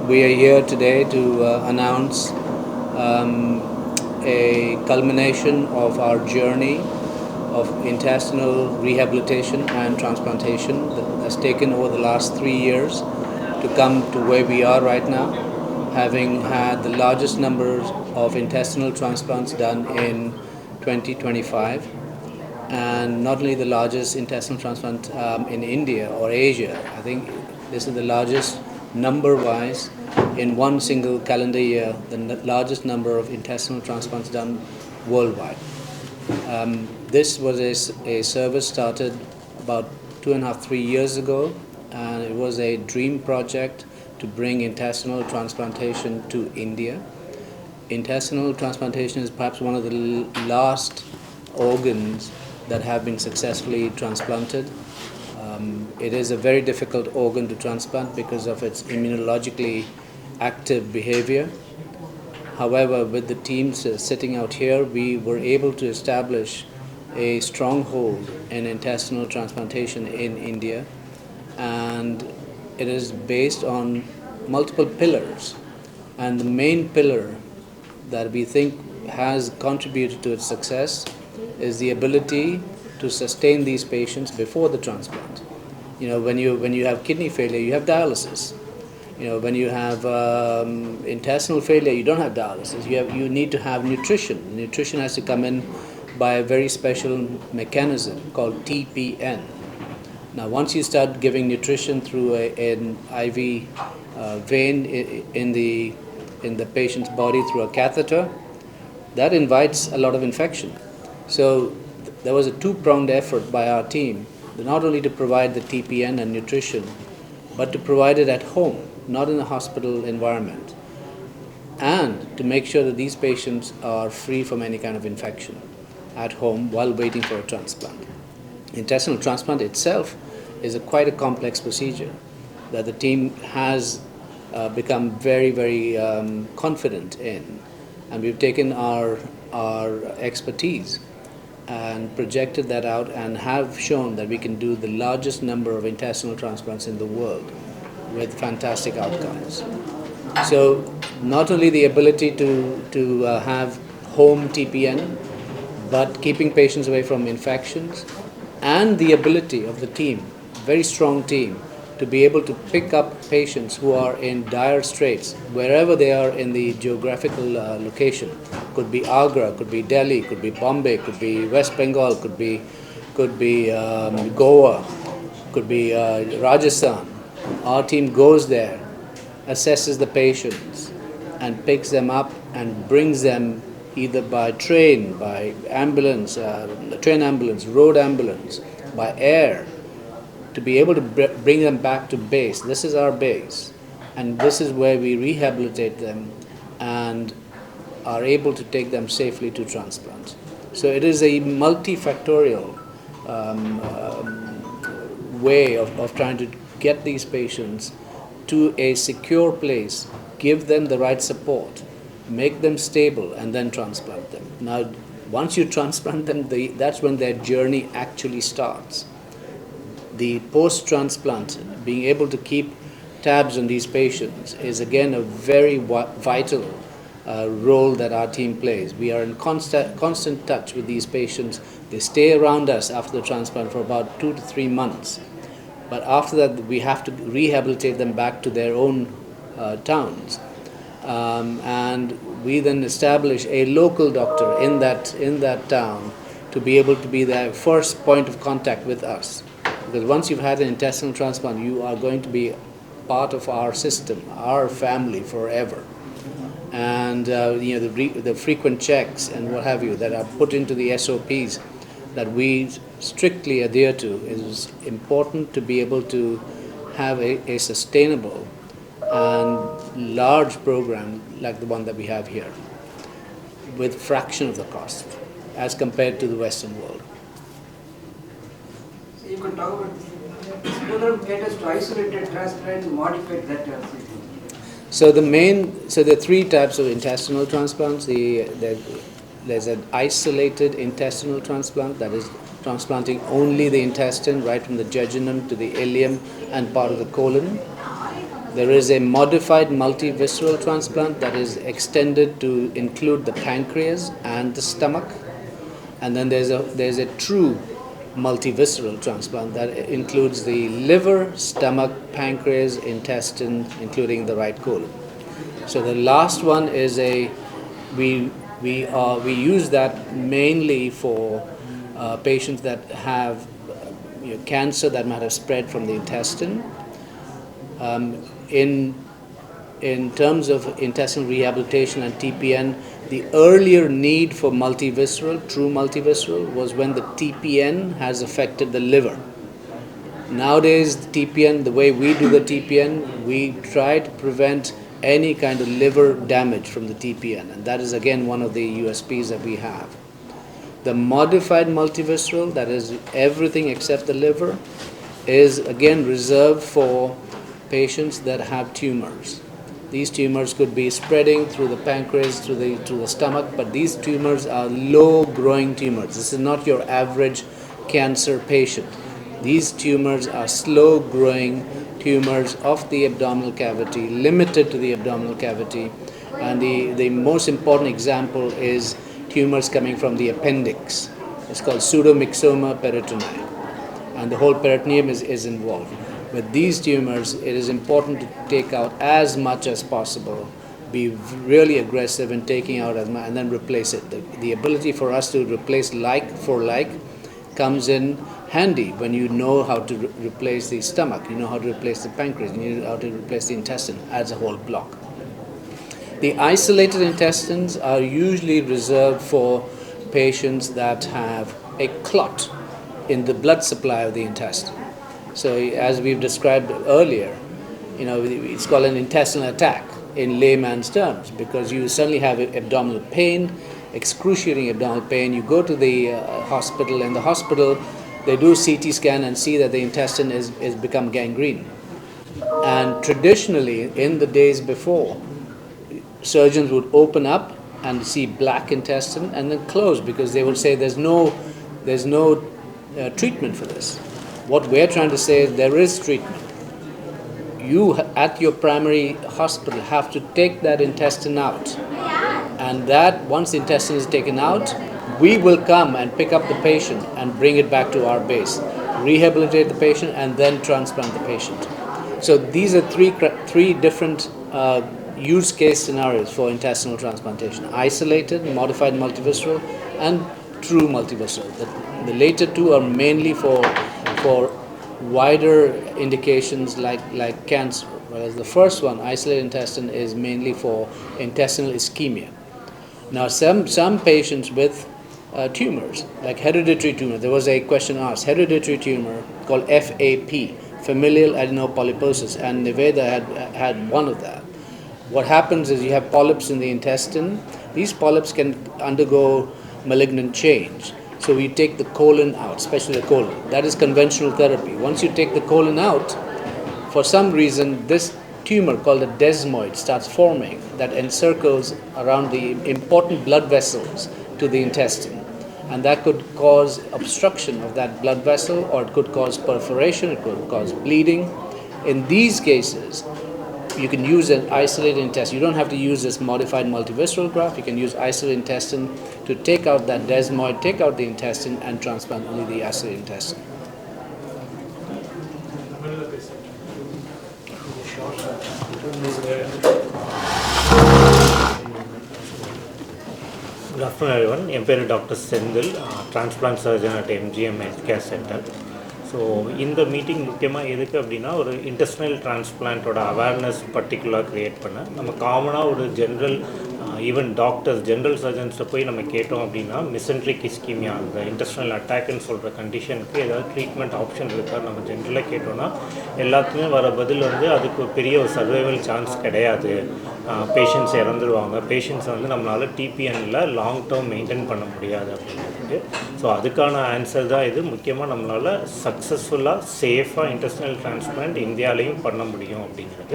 We are here today to announce a culmination of our journey of intestinal rehabilitation and transplantation that has taken over the last 3 years to come to where we are right now, having had the largest number of intestinal transplants done in 2025, and not only the largest intestinal transplant in India or Asia. I think this is the largest number-wise in one single calendar year, the largest number of intestinal transplants done worldwide. This was a service started about 2.5, 3 years ago, and it was a dream project to bring intestinal transplantation to India. Intestinal transplantation is perhaps one of the last organs that have been successfully transplanted. It is a very difficult organ to transplant because of its immunologically active behavior. However, with the teams sitting out here, we were able to establish a stronghold in intestinal transplantation in India, and it is based on multiple pillars. And the main pillar that we think has contributed to its success is the ability to sustain these patients before the transplant. When you have kidney failure, you have dialysis. When you have intestinal failure, you don't have dialysis. You need to have nutrition. Nutrition has to come in by a very special mechanism called TPN. Now, once you start giving nutrition through an IV vein in the patient's body through a catheter, that invites a lot of infection. So there was a two-pronged effort by our team, not only to provide the TPN and nutrition, but to provide it at home, not in a hospital environment, and to make sure that these patients are free from any kind of infection at home while waiting for a transplant. Intestinal transplant itself is quite a complex procedure that the team has become very, very confident in, and we've taken our expertise and projected that out and have shown that we can do the largest number of intestinal transplants in the world with fantastic outcomes. So not only the ability to have home TPN, but keeping patients away from infections, and the ability of the team, very strong team, to be able to pick up patients who are in dire straits wherever they are in the geographical location. Could be Agra, could be Delhi, could be Bombay, could be West Bengal, could be Goa, could be Rajasthan. Our team goes there, assesses the patients, and picks them up and brings them either by train, by ambulance, train ambulance, road ambulance, by air, to be able to bring them back to base. This is our base, and this is where we rehabilitate them and are able to take them safely to transplant. So it is a multifactorial way of trying to get these patients to a secure place, give them the right support, make them stable, and then transplant them. Now, once you transplant them, that's when their journey actually starts. The post-transplant, being able to keep tabs on these patients, is again a very vital role that our team plays. We are in constant touch with these patients. They stay around us after the transplant for about 2 to 3 months. But after that, we have to rehabilitate them back to their own towns. And we then establish a local doctor in that town to be able to be their first point of contact with us. Because once you've had an intestinal transplant, you are going to be part of our system, our family forever. And the frequent checks and what have you that are put into the SOPs that we strictly adhere to is important to be able to have a sustainable and large program like the one that we have here, with fraction of the cost as compared to the Western world. So you could talk about this program caters to isolated transplant, modified that. So there are 3 types of intestinal transplants. There's an isolated intestinal transplant, that is transplanting only the intestine right from the jejunum to the ileum and part of the colon. There is a modified multi-visceral transplant that is extended to include the pancreas and the stomach. And then there's a true multi-visceral transplant that includes the liver, stomach, pancreas, intestine, including the right colon. So the last one is we use that mainly for patients that have cancer that might have spread from the intestine. In terms of intestinal rehabilitation and TPN, the earlier need for multivisceral, true multivisceral, was when the TPN has affected the liver. Nowadays, the TPN, the way we do the TPN, we try to prevent any kind of liver damage from the TPN, and that is again one of the USPs that we have. The modified multivisceral, that is everything except the liver, is again reserved for patients that have tumors. These tumors could be spreading through the pancreas, through the stomach, but these tumors are low-growing tumors. This is not your average cancer patient. These tumors are slow-growing tumors of the abdominal cavity, limited to the abdominal cavity. And the most important example is tumors coming from the appendix. It's called pseudomyxoma peritoneum. And the whole peritoneum is involved. With these tumors, it is important to take out as much as possible, be really aggressive in taking out as much, and then replace it. The ability for us to replace like for like comes in handy when you know how to replace the stomach, you know how to replace the pancreas, you know how to replace the intestine as a whole block. The isolated intestines are usually reserved for patients that have a clot in the blood supply of the intestine. So as we've described earlier, it's called an intestinal attack in layman's terms, because you suddenly have abdominal pain, excruciating abdominal pain. You go to the hospital, and the hospital, they do CT scan and see that the intestine is become gangrene. And traditionally, in the days before, surgeons would open up and see black intestine and then close, because they would say there's no treatment for this. What we're trying to say is there is treatment. You at your primary hospital have to take that intestine out, and that once the intestine is taken out, we will come and pick up the patient and bring it back to our base, rehabilitate the patient, and then transplant the patient. So these are three different use case scenarios for intestinal transplantation: isolated, modified multivisceral, and true multivisceral. The later two are mainly for wider indications like cancer, whereas the first one, isolated intestine, is mainly for intestinal ischemia. Now, some patients with tumors, like hereditary tumor, there was a question asked, hereditary tumor called FAP, familial adenopolyposis, and Anil Vaidya had one of that. What happens is you have polyps in the intestine. These polyps can undergo malignant change. So we take the colon out, especially the colon. That is conventional therapy. Once you take the colon out, for some reason, this tumor called a desmoid starts forming that encircles around the important blood vessels to the intestine. And that could cause obstruction of that blood vessel, or it could cause perforation, it could cause bleeding. In these cases, you can use an isolated intestine. You don't have to use this modified multivisceral graft. You can use isolated intestine to take out that desmoid, take out the intestine, and transplant only the isolated intestine. Good afternoon, everyone. I am Dr. Senthil, transplant surgeon at MGM Healthcare Center. So, in the meeting, ஒரு intestinal transplant awareness particular create பண்ண நம்ம காமனா ஒரு general even doctors general சர்ஜன்ஸ்ட்ட போய் நம்ம கேட்டோம் அப்படின்னா மிசென்ட்ரிக் ischaemia அந்த இன்டெஸ்டினல் அட்டாக்னு சொல்கிற கண்டிஷனுக்கு ஏதாவது ட்ரீட்மெண்ட் ஆப்ஷன் இருக்கா நம்ம ஜென்ரலாக கேட்டோம்னா எல்லாத்துக்குமே வர பதில் வந்து அதுக்கு பெரிய ஒரு சர்வைவல் சான்ஸ் கிடையாது, பேஷண்ட்ஸ் இறந்துருவாங்க, பேஷண்ட்ஸ் வந்து நம்மளால் டிபிஎன்னில் லாங் டேர்ம் மெயின்டைன் பண்ண முடியாது அப்படின்ட்டு. ஸோ அதுக்கான ஆன்சர் தான் இது. முக்கியமாக நம்மளால் சக்ஸஸ்ஃபுல்லாக சேஃபாக இன்டெஸ்டினல் டிரான்ஸ்பிளான்ட் இந்தியாவிலையும் பண்ண முடியும் அப்படிங்கிறது.